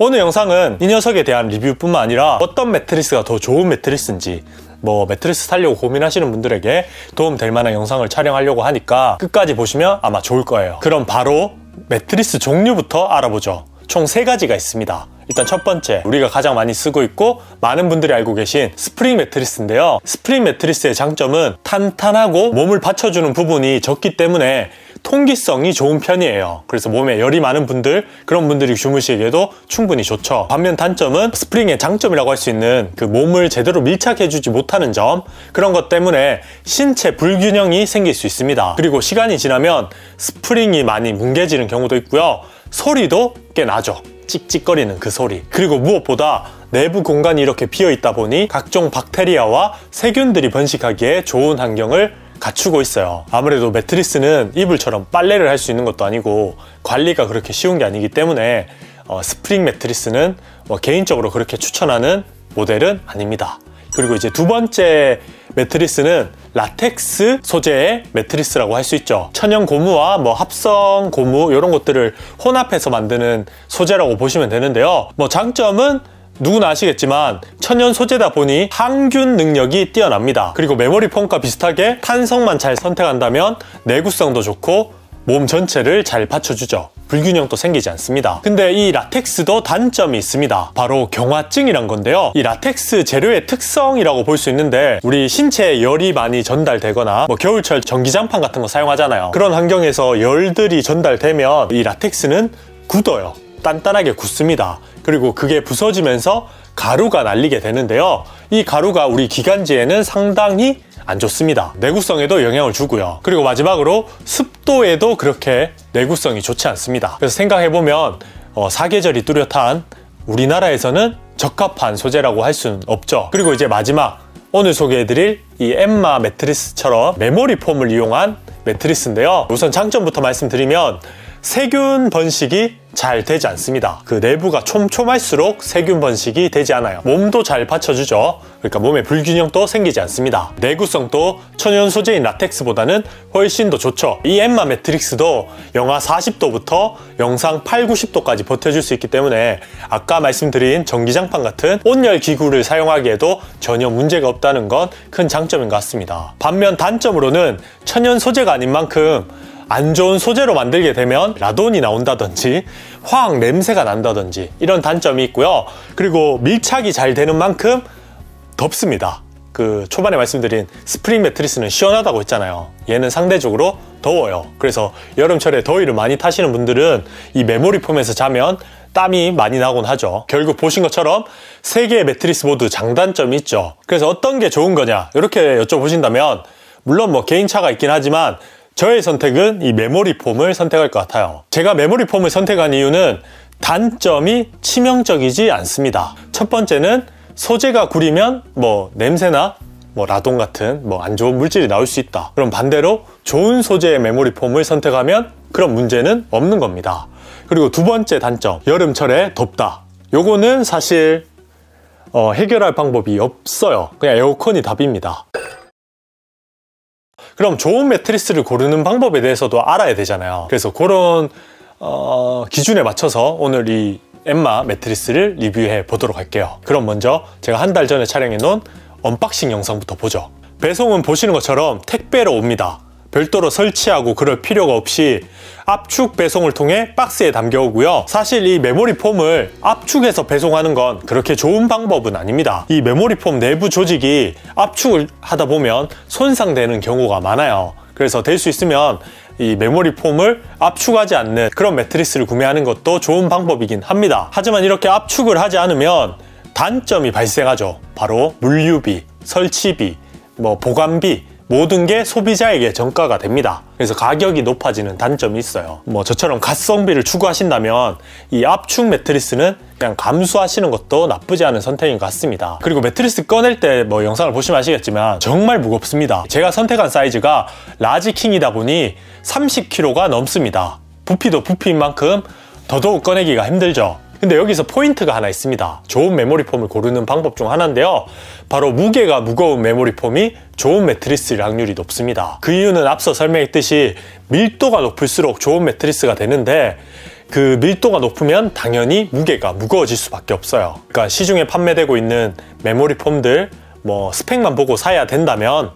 오늘 영상은 이 녀석에 대한 리뷰뿐만 아니라 어떤 매트리스가 더 좋은 매트리스인지, 매트리스 사려고 고민하시는 분들에게 도움될 만한 영상을 촬영하려고 하니까 끝까지 보시면 아마 좋을 거예요. 그럼 바로 매트리스 종류부터 알아보죠. 총 3가지가 있습니다. 일단 첫 번째, 우리가 가장 많이 쓰고 있고 많은 분들이 알고 계신 스프링 매트리스인데요. 스프링 매트리스의 장점은 탄탄하고 몸을 받쳐주는 부분이 적기 때문에 통기성이 좋은 편이에요. 그래서 몸에 열이 많은 분들, 그런 분들이 주무시기에도 충분히 좋죠. 반면 단점은 스프링의 장점이라고 할 수 있는 그 몸을 제대로 밀착해주지 못하는 점, 그런 것 때문에 신체 불균형이 생길 수 있습니다. 그리고 시간이 지나면 스프링이 많이 뭉개지는 경우도 있고요. 소리도 꽤 나죠. 찍찍거리는 그 소리. 그리고 무엇보다 내부 공간이 이렇게 비어있다 보니 각종 박테리아와 세균들이 번식하기에 좋은 환경을 갖추고 있어요. 아무래도 매트리스는 이불처럼 빨래를 할 수 있는 것도 아니고 관리가 그렇게 쉬운 게 아니기 때문에 스프링 매트리스는 개인적으로 그렇게 추천하는 모델은 아닙니다. 그리고 이제 두 번째 매트리스는 라텍스 소재의 매트리스라고 할 수 있죠. 천연 고무와 합성 고무 이런 것들을 혼합해서 만드는 소재라고 보시면 되는데요. 장점은 누구나 아시겠지만 천연 소재다 보니 항균 능력이 뛰어납니다. 그리고 메모리 폼과 비슷하게 탄성만 잘 선택한다면 내구성도 좋고 몸 전체를 잘 받쳐주죠. 불균형도 생기지 않습니다. 근데 이 라텍스도 단점이 있습니다. 바로 경화증이란 건데요. 이 라텍스 재료의 특성이라고 볼 수 있는데, 우리 신체에 열이 많이 전달되거나 겨울철 전기장판 같은 거 사용하잖아요. 그런 환경에서 열들이 전달되면 이 라텍스는 굳어요. 단단하게 굳습니다. 그리고 그게 부서지면서 가루가 날리게 되는데요. 이 가루가 우리 기관지에는 상당히 안 좋습니다. 내구성에도 영향을 주고요. 그리고 마지막으로 습도에도 그렇게 내구성이 좋지 않습니다. 그래서 생각해보면 사계절이 뚜렷한 우리나라에서는 적합한 소재라고 할 수는 없죠. 그리고 이제 마지막, 오늘 소개해드릴 이 엠마 매트리스처럼 메모리 폼을 이용한 매트리스인데요. 우선 장점부터 말씀드리면 세균 번식이 잘 되지 않습니다. 그 내부가 촘촘할수록 세균 번식이 되지 않아요. 몸도 잘 받쳐주죠. 그러니까 몸에 불균형도 생기지 않습니다. 내구성도 천연 소재인 라텍스보다는 훨씬 더 좋죠. 이 엠마 매트리스도 영하 40도부터 영상 8, 90도까지 버텨줄 수 있기 때문에 아까 말씀드린 전기장판 같은 온열 기구를 사용하기에도 전혀 문제가 없다는 건 큰 장점인 것 같습니다. 반면 단점으로는 천연 소재가 아닌 만큼 안 좋은 소재로 만들게 되면 라돈이 나온다든지 화학 냄새가 난다든지 이런 단점이 있고요. 그리고 밀착이 잘 되는 만큼 덥습니다. 그 초반에 말씀드린 스프링 매트리스는 시원하다고 했잖아요. 얘는 상대적으로 더워요. 그래서 여름철에 더위를 많이 타시는 분들은 이 메모리 폼에서 자면 땀이 많이 나곤 하죠. 결국 보신 것처럼 3개의 매트리스 모두 장단점이 있죠. 그래서 어떤 게 좋은 거냐 이렇게 여쭤보신다면, 물론 개인차가 있긴 하지만 저의 선택은 이 메모리 폼을 선택할 것 같아요. 제가 메모리 폼을 선택한 이유는 단점이 치명적이지 않습니다. 첫 번째는 소재가 구리면 냄새나 라돈 같은 안 좋은 물질이 나올 수 있다. 그럼 반대로 좋은 소재의 메모리 폼을 선택하면 그런 문제는 없는 겁니다. 그리고 두 번째 단점, 여름철에 덥다. 요거는 사실 해결할 방법이 없어요. 그냥 에어컨이 답입니다. 그럼 좋은 매트리스를 고르는 방법에 대해서도 알아야 되잖아요. 그래서 그런 기준에 맞춰서 오늘 이 엠마 매트리스를 리뷰해 보도록 할게요. 그럼 먼저 제가 한 달 전에 촬영해 놓은 언박싱 영상부터 보죠. 배송은 보시는 것처럼 택배로 옵니다. 별도로 설치하고 그럴 필요가 없이 압축 배송을 통해 박스에 담겨오고요. 사실 이 메모리 폼을 압축해서 배송하는 건 그렇게 좋은 방법은 아닙니다. 이 메모리 폼 내부 조직이 압축을 하다 보면 손상되는 경우가 많아요. 그래서 될 수 있으면 이 메모리 폼을 압축하지 않는 그런 매트리스를 구매하는 것도 좋은 방법이긴 합니다. 하지만 이렇게 압축을 하지 않으면 단점이 발생하죠. 바로 물류비, 설치비, 보관비, 모든 게 소비자에게 전가가 됩니다. 그래서 가격이 높아지는 단점이 있어요. 저처럼 가성비를 추구하신다면 이 압축 매트리스는 그냥 감수하시는 것도 나쁘지 않은 선택인 것 같습니다. 그리고 매트리스 꺼낼 때 영상을 보시면 아시겠지만 정말 무겁습니다. 제가 선택한 사이즈가 라지킹이다 보니 30kg가 넘습니다. 부피도 부피인 만큼 더더욱 꺼내기가 힘들죠. 근데 여기서 포인트가 하나 있습니다. 좋은 메모리 폼을 고르는 방법 중 하나인데요. 바로 무게가 무거운 메모리 폼이 좋은 매트리스일 확률이 높습니다. 그 이유는 앞서 설명했듯이 밀도가 높을수록 좋은 매트리스가 되는데, 그 밀도가 높으면 당연히 무게가 무거워질 수밖에 없어요. 그러니까 시중에 판매되고 있는 메모리 폼들 뭐 스펙만 보고 사야 된다면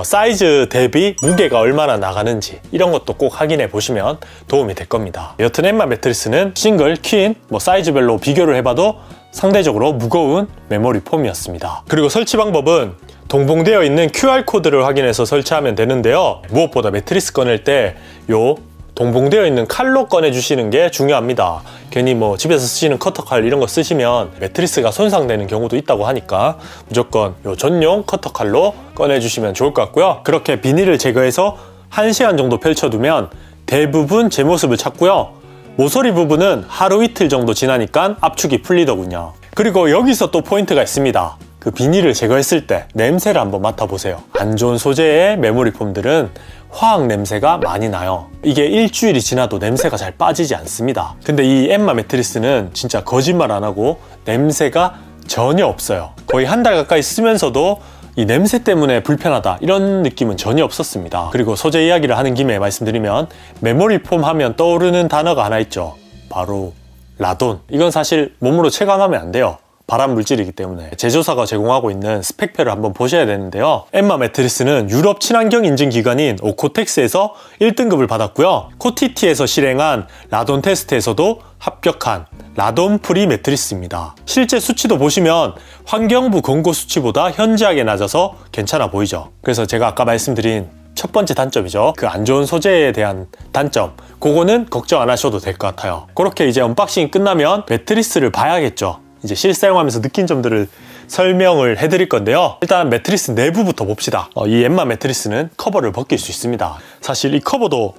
사이즈 대비 무게가 얼마나 나가는지 이런 것도 꼭 확인해 보시면 도움이 될 겁니다. 여튼 엠마 매트리스는 싱글, 퀸, 뭐 사이즈별로 비교를 해봐도 상대적으로 무거운 메모리 폼이었습니다. 그리고 설치 방법은 동봉되어 있는 QR코드를 확인해서 설치하면 되는데요. 무엇보다 매트리스 꺼낼 때 요 동봉되어 있는 칼로 꺼내주시는 게 중요합니다. 괜히 뭐 집에서 쓰시는 커터칼 이런 거 쓰시면 매트리스가 손상되는 경우도 있다고 하니까 무조건 요 전용 커터칼로 꺼내주시면 좋을 것 같고요. 그렇게 비닐을 제거해서 1시간 정도 펼쳐두면 대부분 제 모습을 찾고요. 모서리 부분은 하루 이틀 정도 지나니까 압축이 풀리더군요. 그리고 여기서 또 포인트가 있습니다. 그 비닐을 제거했을 때 냄새를 한번 맡아보세요. 안 좋은 소재의 메모리 폼들은 화학 냄새가 많이 나요. 이게 일주일이 지나도 냄새가 잘 빠지지 않습니다. 근데 이 엠마 매트리스는 진짜 거짓말 안 하고 냄새가 전혀 없어요. 거의 한 달 가까이 쓰면서도 이 냄새 때문에 불편하다 이런 느낌은 전혀 없었습니다. 그리고 소재 이야기를 하는 김에 말씀드리면 메모리 폼 하면 떠오르는 단어가 하나 있죠. 바로 라돈. 이건 사실 몸으로 체감하면 안 돼요. 발암 물질이기 때문에. 제조사가 제공하고 있는 스펙표를 한번 보셔야 되는데요. 엠마 매트리스는 유럽 친환경 인증 기관인 오코텍스에서 1등급을 받았고요. 코티티에서 실행한 라돈 테스트에서도 합격한 라돈 프리 매트리스입니다. 실제 수치도 보시면 환경부 권고 수치보다 현저하게 낮아서 괜찮아 보이죠. 그래서 제가 아까 말씀드린 첫 번째 단점이죠. 그 안 좋은 소재에 대한 단점, 그거는 걱정 안 하셔도 될 것 같아요. 그렇게 이제 언박싱이 끝나면 매트리스를 봐야겠죠. 이제 실사용하면서 느낀 점들을 설명을 해드릴 건데요. 일단 매트리스 내부부터 봅시다. 이 엠마 매트리스는 커버를 벗길 수 있습니다. 사실 이 커버도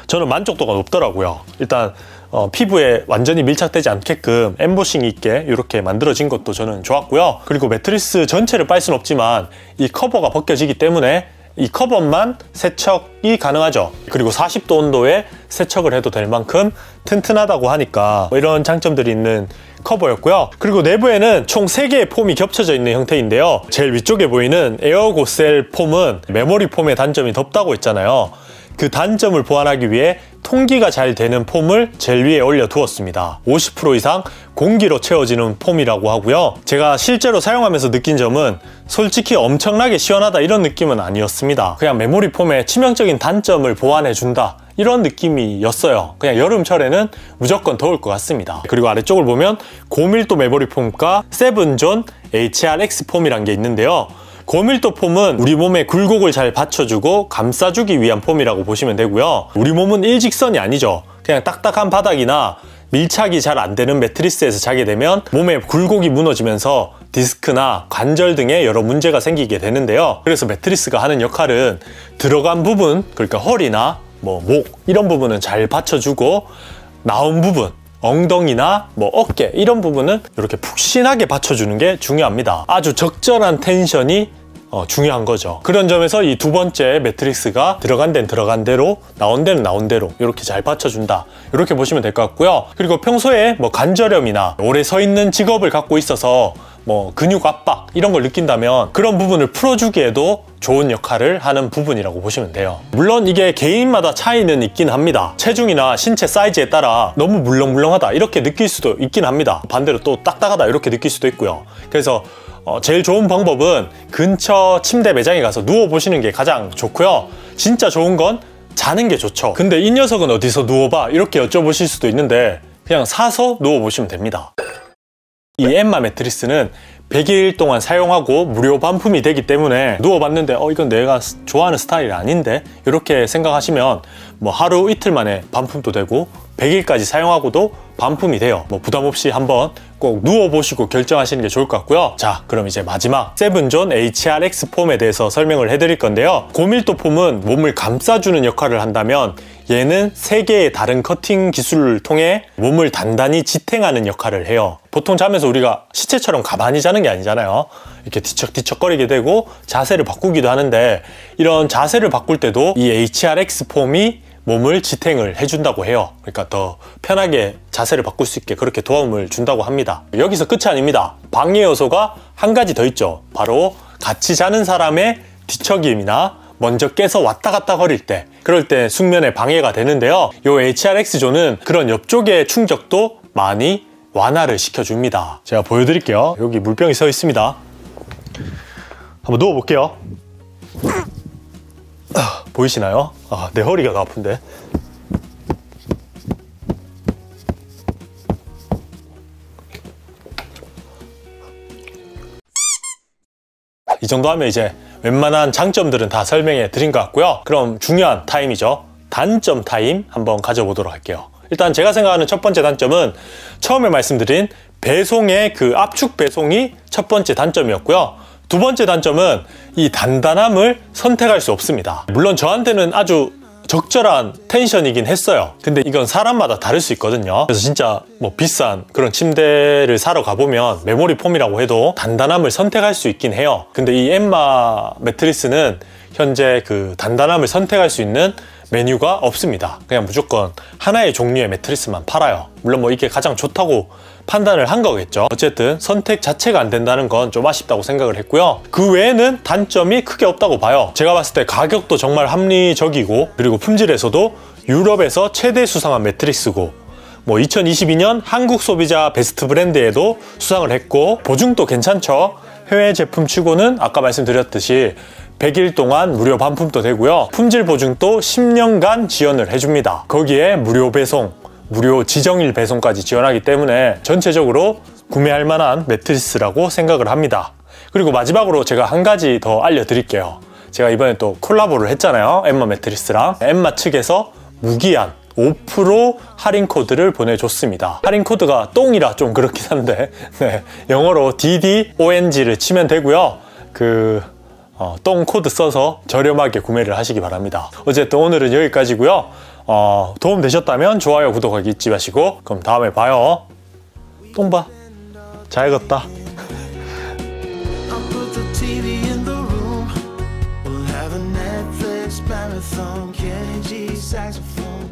저는 만족도가 높더라고요. 일단 피부에 완전히 밀착되지 않게끔 엠보싱 있게 이렇게 만들어진 것도 저는 좋았고요. 그리고 매트리스 전체를 빨 수는 없지만 이 커버가 벗겨지기 때문에 이 커버만 세척이 가능하죠. 그리고 40도 온도에 세척을 해도 될 만큼 튼튼하다고 하니까 이런 장점들이 있는 커버였고요. 그리고 내부에는 총 3개의 폼이 겹쳐져 있는 형태인데요. 제일 위쪽에 보이는 에어고셀 폼은 메모리 폼의 단점이 덥다고 했잖아요. 그 단점을 보완하기 위해 통기가 잘 되는 폼을 제일 위에 올려 두었습니다. 50% 이상 공기로 채워지는 폼이라고 하고요. 제가 실제로 사용하면서 느낀 점은 솔직히 엄청나게 시원하다 이런 느낌은 아니었습니다. 그냥 메모리 폼의 치명적인 단점을 보완해 준다 이런 느낌이었어요. 그냥 여름철에는 무조건 더울 것 같습니다. 그리고 아래쪽을 보면 고밀도 메모리 폼과 세븐존 HRX 폼이란 게 있는데요. 고밀도 폼은 우리 몸의 굴곡을 잘 받쳐주고 감싸주기 위한 폼이라고 보시면 되고요. 우리 몸은 일직선이 아니죠. 그냥 딱딱한 바닥이나 밀착이 잘 안 되는 매트리스에서 자게 되면 몸의 굴곡이 무너지면서 디스크나 관절 등의 여러 문제가 생기게 되는데요. 그래서 매트리스가 하는 역할은 들어간 부분, 그러니까 허리나 목 이런 부분은 잘 받쳐주고 나온 부분, 엉덩이나 어깨 이런 부분은 이렇게 푹신하게 받쳐주는 게 중요합니다. 아주 적절한 텐션이 중요한 거죠. 그런 점에서 이 두 번째 매트리스가 들어간 데는 들어간 대로 나온 데는 나온 대로 이렇게 잘 받쳐준다 이렇게 보시면 될 것 같고요. 그리고 평소에 관절염이나 오래 서 있는 직업을 갖고 있어서 근육 압박 이런 걸 느낀다면 그런 부분을 풀어주기에도 좋은 역할을 하는 부분이라고 보시면 돼요. 물론 이게 개인마다 차이는 있긴 합니다. 체중이나 신체 사이즈에 따라 너무 물렁물렁하다 이렇게 느낄 수도 있긴 합니다. 반대로 또 딱딱하다 이렇게 느낄 수도 있고요. 그래서 제일 좋은 방법은 근처 침대 매장에 가서 누워보시는 게 가장 좋고요. 진짜 좋은 건 자는 게 좋죠. 근데 이 녀석은 어디서 누워봐 이렇게 여쭤보실 수도 있는데 그냥 사서 누워보시면 됩니다. 이 엠마 매트리스는 100일 동안 사용하고 무료 반품이 되기 때문에 누워봤는데 이건 내가 좋아하는 스타일이 아닌데 이렇게 생각하시면 하루 이틀 만에 반품도 되고 100일까지 사용하고도 반품이 돼요. 부담 없이 한번 꼭 누워보시고 결정하시는 게 좋을 것 같고요. 자, 그럼 이제 마지막 세븐존 HRX 폼에 대해서 설명을 해드릴 건데요. 고밀도 폼은 몸을 감싸주는 역할을 한다면 얘는 3개의 다른 커팅 기술을 통해 몸을 단단히 지탱하는 역할을 해요. 보통 자면서 우리가 시체처럼 가만히 자는 게 아니잖아요. 이렇게 뒤척뒤척거리게 되고 자세를 바꾸기도 하는데 이런 자세를 바꿀 때도 이 HRX 폼이 몸을 지탱을 해준다고 해요. 그러니까 더 편하게 자세를 바꿀 수 있게 그렇게 도움을 준다고 합니다. 여기서 끝이 아닙니다. 방해 요소가 한 가지 더 있죠. 바로 같이 자는 사람의 뒤척임이나 먼저 깨서 왔다 갔다 거릴 때, 그럴 때 숙면에 방해가 되는데요. 요 HRX존은 그런 옆쪽의 충격도 많이 완화를 시켜줍니다. 제가 보여드릴게요. 여기 물병이 서 있습니다. 한번 누워볼게요. 보이시나요? 내 허리가 더 아픈데. 이 정도 하면 이제 웬만한 장점들은 다 설명해 드린 것 같고요. 그럼 중요한 타임이죠. 단점 타임 한번 가져보도록 할게요. 일단 제가 생각하는 첫 번째 단점은 처음에 말씀드린 배송의 그 압축 배송이 첫 번째 단점이었고요. 두 번째 단점은 이 단단함을 선택할 수 없습니다. 물론 저한테는 아주 적절한 텐션이긴 했어요. 근데 이건 사람마다 다를 수 있거든요. 그래서 진짜 뭐 비싼 그런 침대를 사러 가보면 메모리 폼이라고 해도 단단함을 선택할 수 있긴 해요. 근데 이 엠마 매트리스는 현재 그 단단함을 선택할 수 있는 메뉴가 없습니다. 그냥 무조건 하나의 종류의 매트리스만 팔아요. 물론 뭐 이게 가장 좋다고 판단을 한 거겠죠. 어쨌든 선택 자체가 안 된다는 건 좀 아쉽다고 생각을 했고요. 그 외에는 단점이 크게 없다고 봐요. 제가 봤을 때 가격도 정말 합리적이고, 그리고 품질에서도 유럽에서 최대 수상한 매트리스고, 뭐 2022년 한국 소비자 베스트 브랜드에도 수상을 했고, 보증도 괜찮죠. 해외 제품 치고는 아까 말씀드렸듯이 100일 동안 무료 반품도 되고요. 품질 보증도 10년간 지원을 해줍니다. 거기에 무료 배송, 무료 지정일 배송까지 지원하기 때문에 전체적으로 구매할 만한 매트리스라고 생각을 합니다. 그리고 마지막으로 제가 한 가지 더 알려드릴게요. 제가 이번에 또 콜라보를 했잖아요. 엠마 매트리스랑. 엠마 측에서 무기한 5% 할인 코드를 보내줬습니다. 할인 코드가 똥이라 좀 그렇긴 한데 네, 영어로 DDONG를 치면 되고요. 똥 코드 써서 저렴하게 구매를 하시기 바랍니다. 어쨌든 오늘은 여기까지고요. 도움 되셨다면 좋아요, 구독하기 잊지 마시고, 그럼 다음에 봐요. 똥봐. 잘 익었다. Marathon, Kenny G saxophone.